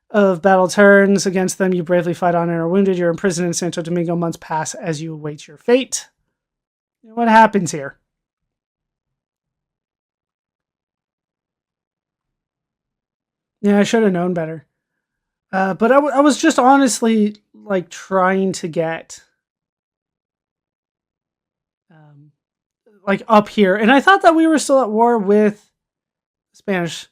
of battle turns against them. You bravely fight on and are wounded. You're imprisoned in Santo Domingo. Months pass as you await your fate. What happens here? Yeah, I should have known better. But I was just honestly like trying to get like up here, and I thought that we were still at war with Spanish.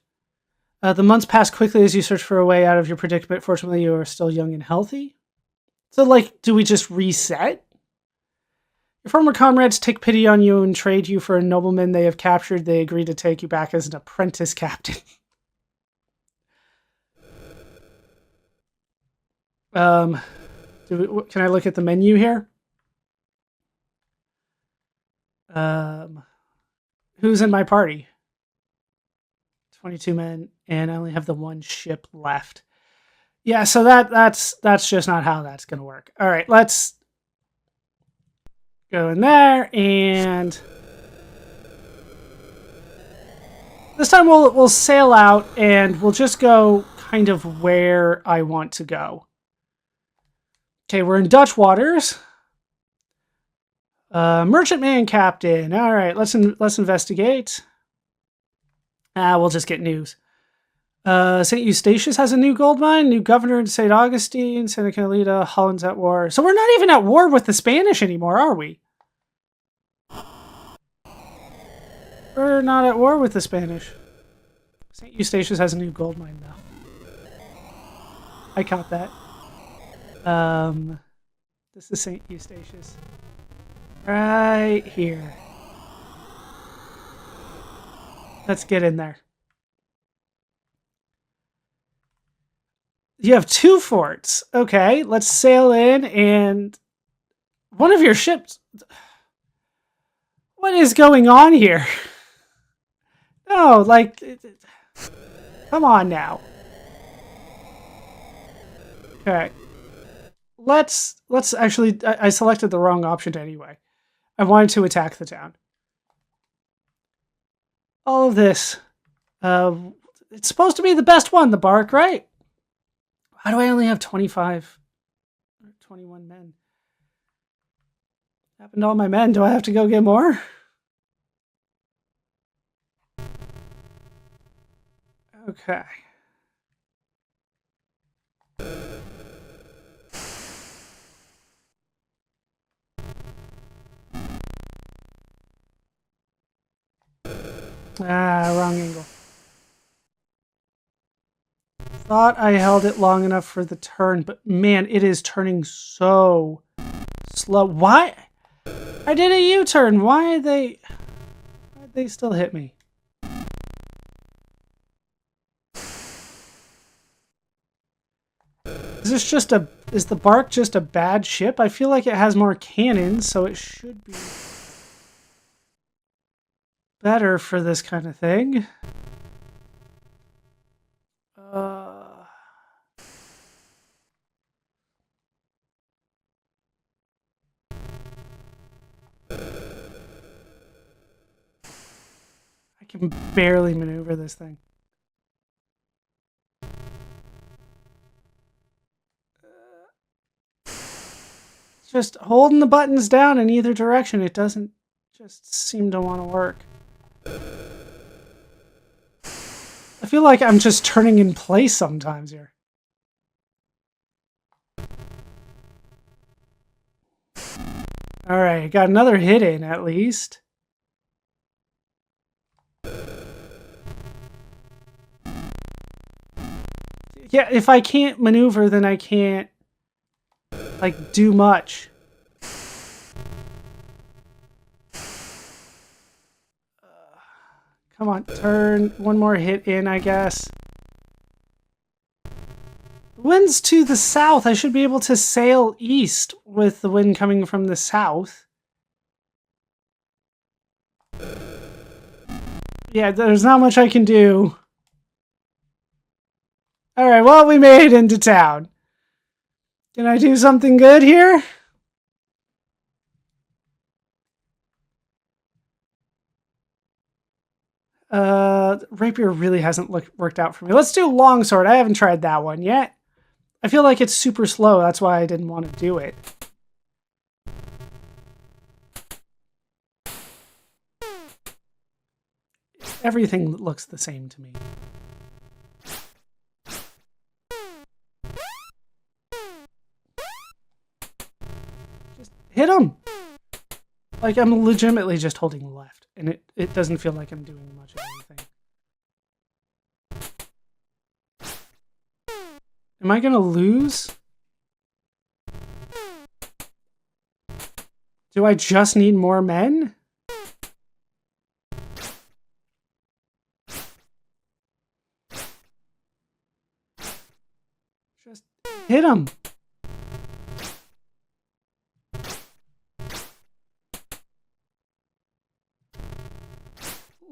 The months pass quickly as you search for a way out of your predicament. Fortunately, you are still young and healthy. So, like, do we just reset? Your former comrades take pity on you and trade you for a nobleman they have captured. They agree to take you back as an apprentice captain. Can I look at the menu here? Who's in my party? 22 men, and I only have the one ship left. Yeah, so that's just not how that's gonna work. All right, let's go in there, and this time we'll sail out, and we'll just go kind of where I want to go. Okay, we're in Dutch waters. Merchantman captain. All right, let's investigate. We'll just get news. St. Eustatius has a new gold mine, new governor in St. Augustine, Santa Catalina, Holland's at war. So we're not even at war with the Spanish anymore, are we? We're not at war with the Spanish. St. Eustatius has a new gold mine now. I caught that. This is St. Eustatius. Right here. Let's get in there. You have 2 forts. Okay, let's sail in, and one of your ships... What is going on here? No, like... Come on now. Okay. Let's actually... I selected the wrong option anyway. I wanted to attack the town. All of this. It's supposed to be the best one, the bark, right? How do I only have 25 or 21 men? What happened to all my men? Do I have to go get more? Okay. Wrong angle. Thought I held it long enough for the turn, but man, it is turning so slow. Why? I did a U-turn. Why'd they still hit me? Is the bark just a bad ship? I feel like it has more cannons, so it should be better for this kind of thing. I can barely maneuver this thing. Just holding the buttons down in either direction. It doesn't just seem to want to work. I feel like I'm just turning in place sometimes here. Alright, got another hit in at least. Yeah, if I can't maneuver, then I can't, like, do much. Come on, turn. One more hit in, I guess. The wind's to the south. I should be able to sail east with the wind coming from the south. Yeah, there's not much I can do. Alright, well, we made it into town. Can I do something good here? Rapier really hasn't worked out for me. Let's do longsword. I haven't tried that one yet. I feel like it's super slow. That's why I didn't want to do it. Everything looks the same to me. Just hit him! Like, I'm legitimately just holding left, and it doesn't feel like I'm doing much of anything. Am I gonna lose? Do I just need more men? Just hit him!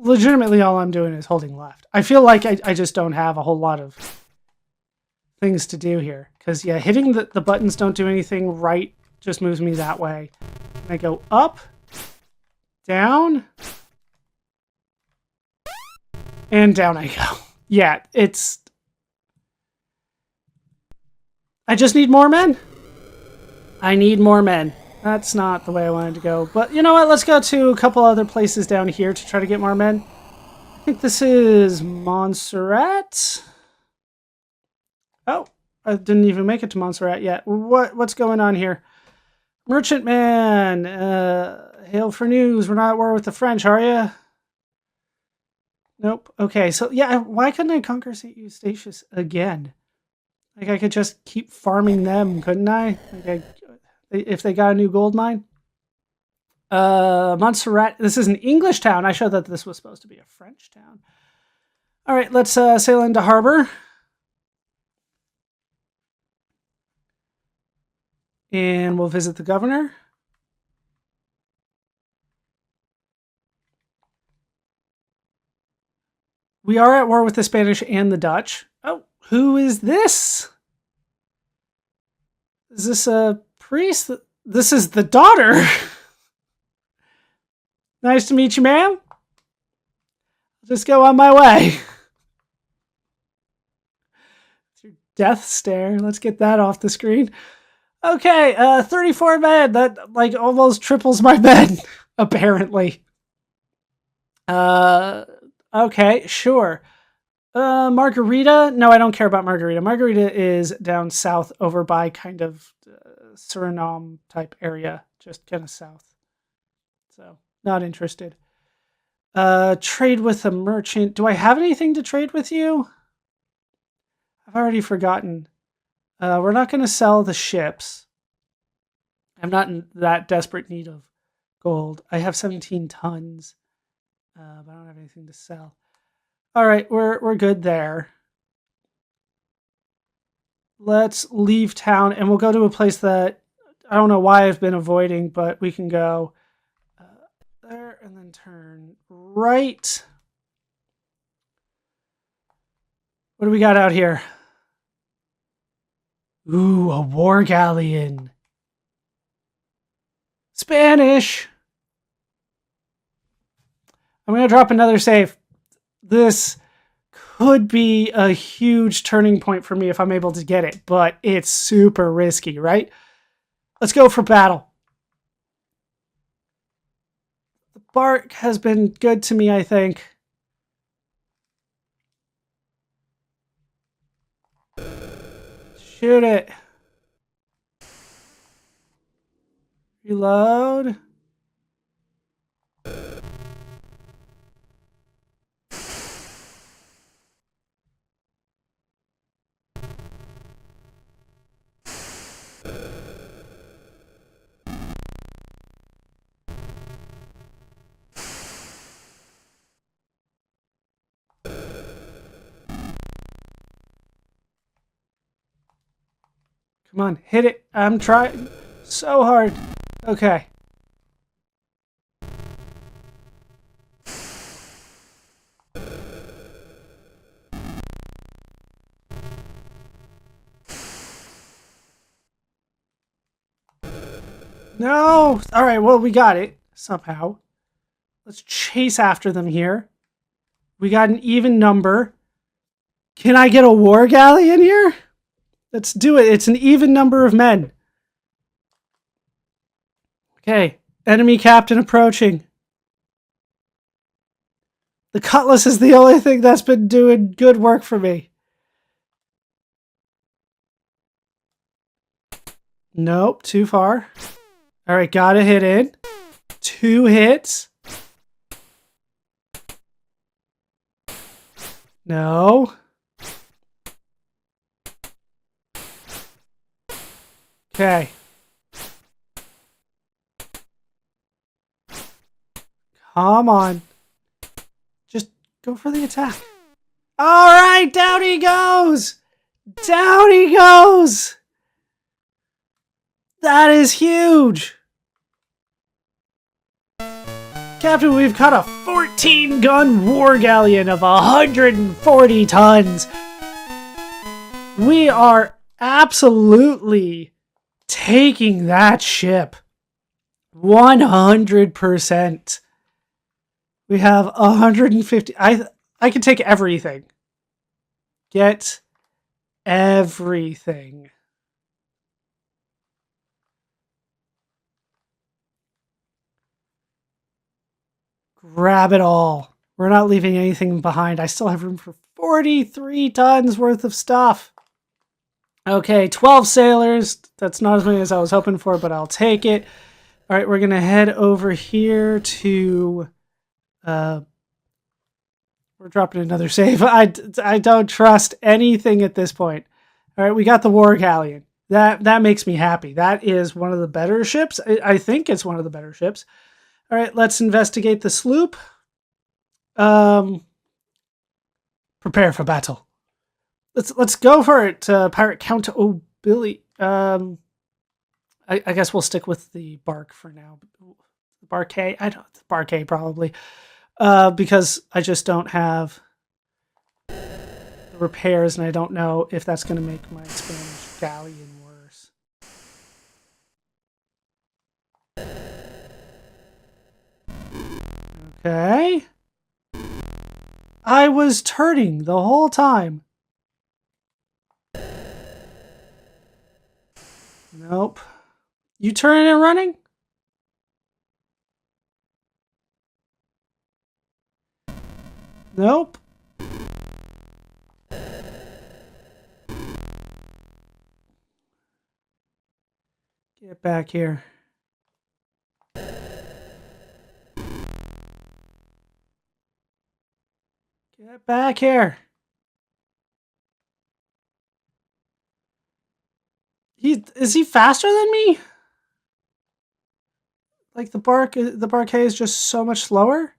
Legitimately, all I'm doing is holding left. I feel like I just don't have a whole lot of things to do here. Because, yeah, hitting the buttons don't do anything. Right just moves me that way. And I go up, down, and down I go. Yeah, it's... I just need more men. I need more men. That's not the way I wanted to go. But you know what? Let's go to a couple other places down here to try to get more men. I think this is Montserrat. Oh, I didn't even make it to Montserrat yet. What's going on here? Merchantman. Hail for news. We're not at war with the French, are you? Nope. Okay, so yeah, why couldn't I conquer St. Eustatius again? Like, I could just keep farming them, couldn't I? Like, if they got a new gold mine. Montserrat. This is an English town. I showed that this was supposed to be a French town. All right, let's sail into harbor. And we'll visit the governor. We are at war with the Spanish and the Dutch. Oh, who is this? Is this a priest? This is the daughter. Nice to meet you, ma'am. I'll just go on my way. It's your death stare. Let's get that off the screen. Okay, 34 men. That like almost triples my men, apparently. Okay, sure. Margarita? No, I don't care about Margarita. Margarita is down south over by kind of Suriname type area, just kind of south. So, not interested. Trade with a merchant. Do I have anything to trade with you? I've already forgotten. We're not going to sell the ships. I'm not in that desperate need of gold. I have 17 tons, but I don't have anything to sell. All right, we're good there. Let's leave town, and we'll go to a place that I don't know why I've been avoiding, but we can go there and then turn right. What do we got out here? Ooh, a war galleon. Spanish. I'm going to drop another save. This could be a huge turning point for me if I'm able to get it, but it's super risky, right? Let's go for battle. The bark has been good to me, I think. Shoot it. Reload. Come on, hit it. I'm trying so hard. Okay. No! Alright, well, we got it. Somehow. Let's chase after them here. We got an even number. Can I get a war galley in here? Let's do it. It's an even number of men. Okay. Enemy captain approaching. The cutlass is the only thing that's been doing good work for me. Nope, too far. Alright, got a hit in. 2 hits. No. Okay. Come on. Just go for the attack. Alright, down he goes! Down he goes! That is huge! Captain, we've caught a 14-gun war galleon of 140 tons. We are absolutely taking that ship. 100%. We have 150. I can take everything. Get everything. Grab it all. We're not leaving anything behind. I still have room for 43 tons worth of stuff. Okay, 12 sailors. That's not as many as I was hoping for, but I'll take it. All right, we're going to head over here to... we're dropping another save. I don't trust anything at this point. All right, we got the war galleon. That makes me happy. That is one of the better ships. I think it's one of the better ships. All right, let's investigate the sloop. Prepare for battle. Let's go for it, Pirate Count O'Billy. I guess we'll stick with the bark for now. Barquet? I don't. Barquet probably. Because I just don't have the repairs, and I don't know if that's going to make my Spanish galleon worse. Okay. I was turning the whole time. Nope. You turning and running? Nope. Get back here. Get back here. Is he faster than me? Like the Barquet is just so much slower?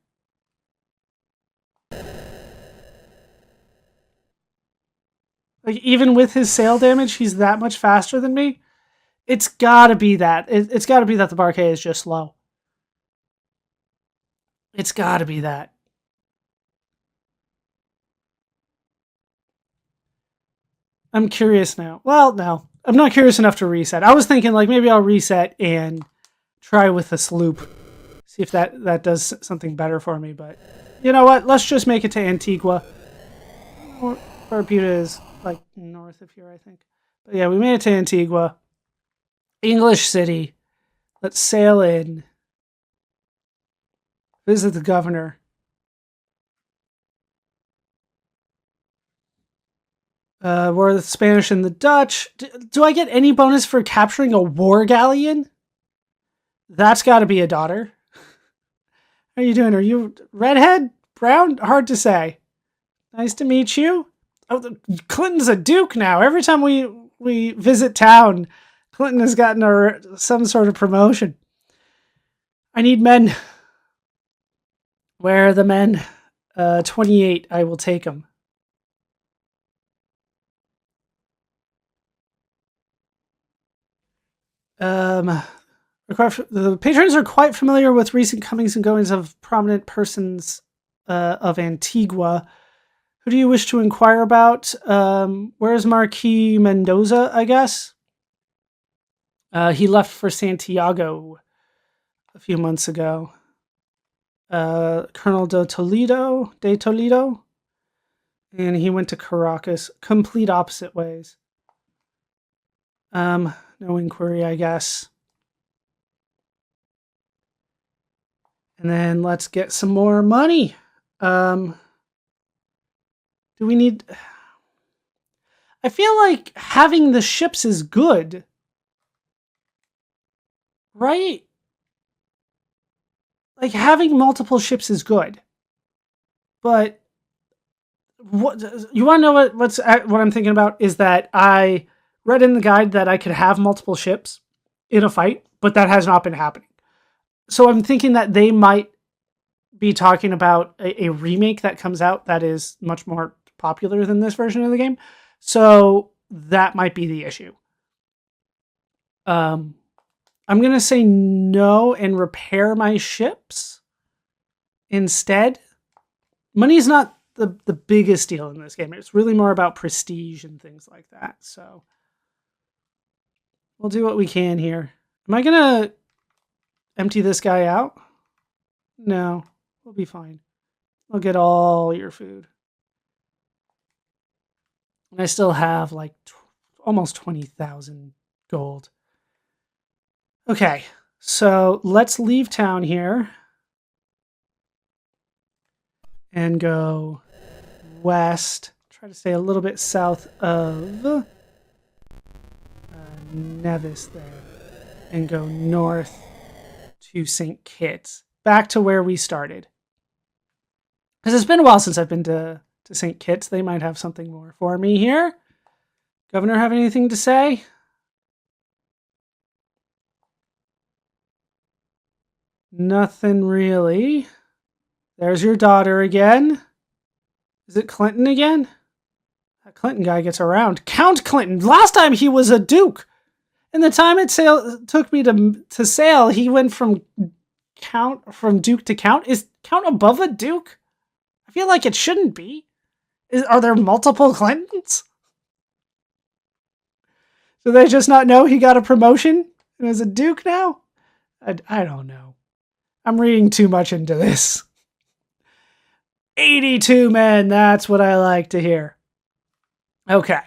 Like even with his sail damage, he's that much faster than me? It's gotta be that. It's gotta be that the Barquet is just slow. It's gotta be that. I'm curious now. Well, no. I'm not curious enough to reset. I was thinking like maybe I'll reset and try with the sloop. See if that does something better for me. But you know what? Let's just make it to Antigua. Barbuda is like north of here, I think. But yeah, we made it to Antigua. English city. Let's sail in. Visit the governor. We're the Spanish and the Dutch. Do I get any bonus for capturing a war galleon? That's got to be a daughter. How are you doing? Are you redhead? Brown? Hard to say. Nice to meet you. Oh, Clinton's a duke now. Every time we visit town, Clinton has gotten some sort of promotion. I need men. Where are the men? 28. I will take them. The patrons are quite familiar with recent comings and goings of prominent persons of Antigua. Who do you wish to inquire about? Where's Marquis Mendoza, I guess? He left for Santiago a few months ago. Colonel de Toledo, and he went to Caracas. Complete opposite ways. No inquiry, I guess. And then let's get some more money. Do we need... I feel like having the ships is good. Right? Like, having multiple ships is good. But what you want to know what I'm thinking about is that I read in the guide that I could have multiple ships in a fight, but that has not been happening. So I'm thinking that they might be talking about a remake that comes out that is much more popular than this version of the game. So that might be the issue. I'm going to say no and repair my ships instead. Money is not the biggest deal in this game. It's really more about prestige and things like that. So we'll do what we can here. Am I going to empty this guy out? No, we'll be fine. I'll get all your food. And I still have like almost 20,000 gold. Okay, so let's leave town here and go west. Try to stay a little bit south of Nevis there and go north to St. Kitts. Back to where we started. Because it's been a while since I've been to St. Kitts. They might have something more for me here. Governor have anything to say? Nothing really. There's your daughter again. Is it Clinton again? That Clinton guy gets around. Count Clinton. Last time he was a duke. And the time it took me to sail, he went from duke to count. Is count above a duke? I feel like it shouldn't be. Are there multiple Clintons? Do they just not know he got a promotion and is a duke now? I don't know. I'm reading too much into this. 82 men, that's what I like to hear. Okay,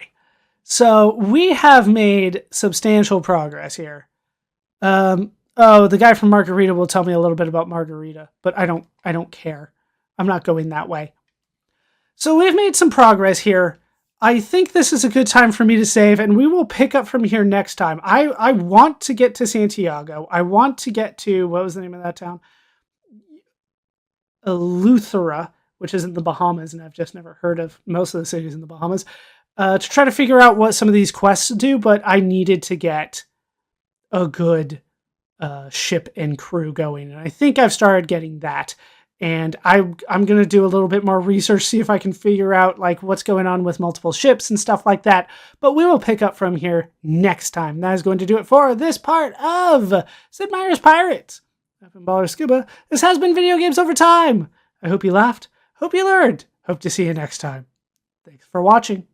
so we have made substantial progress here. Oh, the guy from Margarita will tell me a little bit about Margarita, but I don't care. I'm not going that way. So we've made some progress here. I think this is a good time for me to save, and we will pick up from here next time. I want to get to Santiago. I want to get to, what was the name of that town? Eleuthera, which is in the Bahamas, and I've just never heard of most of the cities in the Bahamas, to try to figure out what some of these quests do, but I needed to get a good ship and crew going, and I think I've started getting that. And I'm going to do a little bit more research, see if I can figure out like what's going on with multiple ships and stuff like that. But we will pick up from here next time. That is going to do it for this part of Sid Meier's Pirates. I've been Baller Scuba. This has been Video Games Over Time. I hope you laughed. Hope you learned. Hope to see you next time. Thanks for watching.